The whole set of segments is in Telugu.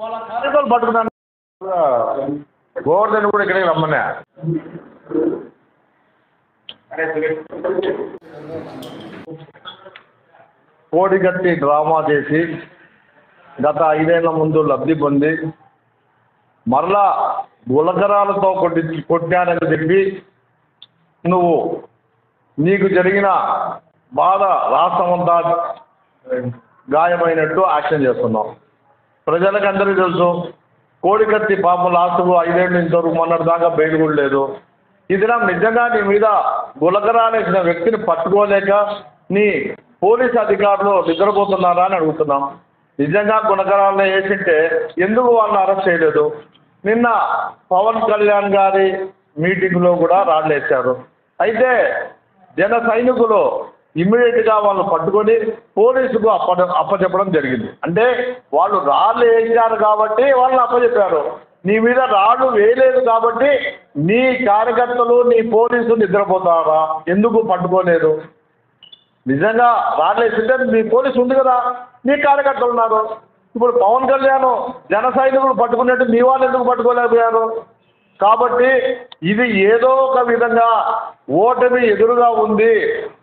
వాళ్ళ కార్యక్రమాలు పట్టుకున్నాను గోవర్ధన్ కూడా ఇక్కడికి రమ్మన్నా. కోడిగట్టి డ్రామా చేసి గత 5 ఏళ్ల ముందు లబ్ధి పొంది మరలా గులకరాలతో కొట్టానని చెప్పి నువ్వు నీకు జరిగిన బాధ రాష్ట్రమంతా గాయమైనట్టు యాక్షన్ చేస్తున్నావు. ప్రజలకు అందరికీ తెలుసు కోడికత్తి పాపం లాస్ట్కు 5 ఏళ్ళు ఇంతవరకు మొన్నటి దాకా బయట కూడా లేదు. ఇది నిజంగా నీ మీద గులకరాలేసిన వ్యక్తిని పట్టుకోలేక నీ పోలీస్ అధికారులు నిద్రపోతున్నారా అని అడుగుతున్నాం. నిజంగా గులకరాలను వేసింటే ఎందుకు వాళ్ళని అరెస్ట్ చేయలేదు? నిన్న పవన్ కళ్యాణ్ గారి మీటింగ్లో కూడా రాళ్ళేశారు. అయితే జన సైనికులు ఇమ్మీడియట్గా వాళ్ళు పట్టుకొని పోలీసుకు అప్పచెప్పడం జరిగింది. అంటే వాళ్ళు రాళ్ళు వేశారు కాబట్టి వాళ్ళని అప్పచెప్పారు. నీ మీద రాళ్ళు వేయలేదు కాబట్టి నీ కార్యకర్తలు నీ పోలీసులు నిద్రపోతారా? ఎందుకు పట్టుకోలేదు? నిజంగా రాళ్ళు వేసింటే నీ పోలీసు ఉంది కదా, నీ కార్యకర్తలు ఉన్నారు. ఇప్పుడు పవన్ కళ్యాణ్ జన సైనికులు పట్టుకున్నట్టు మీ వాళ్ళు ఎందుకు పట్టుకోలేకపోయారు? కాబట్టి ఇది ఏదో ఒక విధంగా ఓటమి ఎదురుగా ఉంది.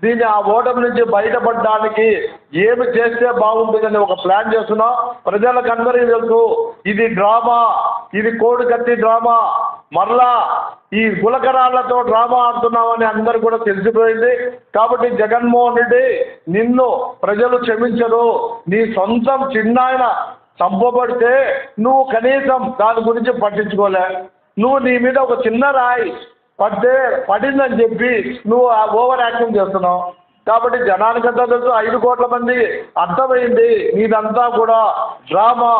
దీన్ని ఆ ఓటమి నుంచి బయటపడడానికి ఏమి చేస్తే బాగుంటుందని ఒక ప్లాన్ చేస్తున్నాం. ప్రజలకు అందరికీ తెలుసు ఇది డ్రామా, ఇది కోడికత్తి డ్రామా. మరలా ఈ గులకరాళ్లతో డ్రామా ఆడుతున్నామని అందరికీ కూడా తెలిసిపోయింది. కాబట్టి జగన్మోహన్ రెడ్డి నిన్ను ప్రజలు క్షమించరు. నీ సొంతం చిన్నాయన చంపబడితే నువ్వు కనీసం దాని గురించి పట్టించుకోలే. నువ్వు నీ మీద ఒక చిన్న రాయి పడిందని చెప్పి నువ్వు ఓవర్ యాక్షన్ చేస్తున్నావు. కాబట్టి జనానికంతా తెలుసు 5 కోట్ల మంది అర్థమైంది నీదంతా కూడా డ్రామా.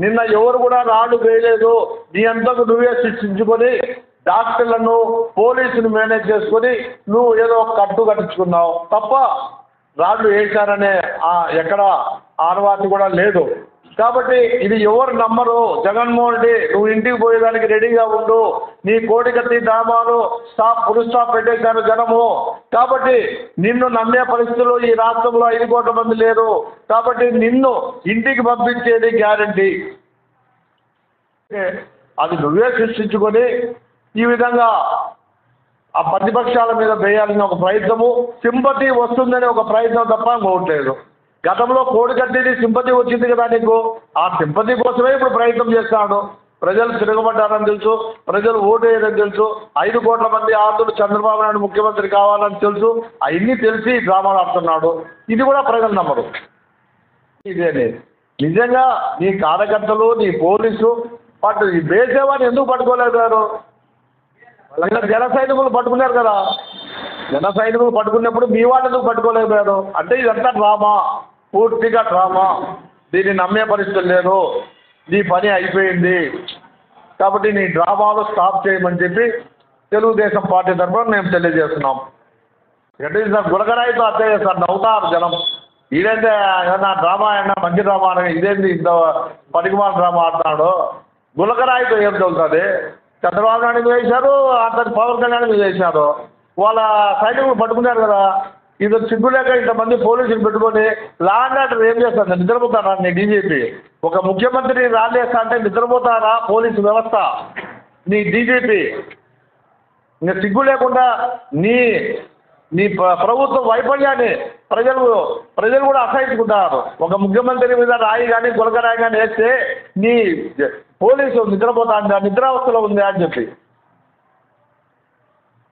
నిన్న ఎవరు కూడా రాళ్ళు వేయలేదు. నీ అంతకు నువ్వే శిక్షించుకొని డాక్టర్లను పోలీసును మేనేజ్ చేసుకొని నువ్వు ఏదో ఒక కట్టు కట్టించుకున్నావు తప్ప రాళ్ళు వేశారనే ఎక్కడ ఆనవాతి కూడా లేదు. కాబట్టి ఇది ఎవరు నమ్మరు. జగన్మోహన్ రెడ్డి నువ్వు ఇంటికి పోయేదానికి రెడీగా ఉండు. నీ కోడికత్తి డ్రామాలు ఫుల్ స్టాప్ పెట్టేశారు జనము. కాబట్టి నిన్ను నమ్మే పరిస్థితుల్లో ఈ రాష్ట్రంలో 5 కోట్ల మంది లేరు. కాబట్టి నిన్ను ఇంటికి పంపించేది గ్యారంటీ. అది నువ్వే సృష్టించుకొని ఈ విధంగా ఆ ప్రతిపక్షాల మీద వేయాలని ఒక ప్రయత్నము, సింపతి వస్తుందని ఒక ప్రయత్నం తప్ప ఇంకోట్లేదు. గతంలో కోడికత్తిది సింపతి వచ్చింది కదా నీకు. ఆ సింపతి కోసమే ఇప్పుడు ప్రయత్నం చేస్తాడు. ప్రజలు తిరగబడ్డారని తెలుసు, ప్రజలు ఓటు వేయదని తెలుసు, 5 కోట్ల మంది ఆంధ్రులు చంద్రబాబు నాయుడు ముఖ్యమంత్రి కావాలని తెలుసు. అవన్నీ తెలిసి డ్రామాలు ఆడుతున్నాడు. ఇది కూడా ప్రజలు నమ్మరు. ఇదే నిజంగా నీ కార్యకర్తలు నీ పోలీసు వేసేవాడిని ఎందుకు పట్టుకోలేకపోయారు? జన సైనికులు పట్టుకున్నారు కదా. జన సైనికులు పట్టుకున్నప్పుడు మీ వాళ్ళు ఎందుకు పట్టుకోలేకపోయారు? అంటే ఇదంతా డ్రామా, పూర్తిగా డ్రామా. దీన్ని నమ్మే పరిస్థితి లేదు. నీ పని అయిపోయింది. కాబట్టి నీ డ్రామాలు స్టాప్ చేయమని చెప్పి తెలుగుదేశం పార్టీ తరఫున మేము తెలియజేస్తున్నాం. అంటే సార్ గులకరాయితో అత్తే సార్ నవ్వుతారు జనం. ఇదేంటే ఏదన్నా డ్రామా అయినా మంచి డ్రామా అని ఇదేంటి ఇంత పనికిమాల డ్రామా ఆడుతున్నాడు? గులకరాయితో ఏం చదువుతుంది? చంద్రబాబు నాయుడు వేశారు, అతను పవన్ కళ్యాణ్ మీద వేశారు. వాళ్ళ సైనికులు పట్టుకున్నారు కదా. ఇది సిగ్గులేక ఇంతమంది పోలీసులు పెట్టుకొని లా అండ్ ఆర్డర్ ఏం చేస్తారు? నిద్రపోతారా నీ డీజీపీ? ఒక ముఖ్యమంత్రి రాలేస్తా అంటే నిద్రపోతారా పోలీసు వ్యవస్థ? నీ డీజీపీ ఇంకా సిగ్గు లేకుండా నీ ప్రభుత్వ వైఫల్యాన్ని ప్రజలు కూడా అసహించుకుంటారు. ఒక ముఖ్యమంత్రి మీద రాయి కానీ గులకరాయి కానీ వేస్తే నీ పోలీసు నిద్రపోతా నిద్రావస్థలో ఉంది అని చెప్పి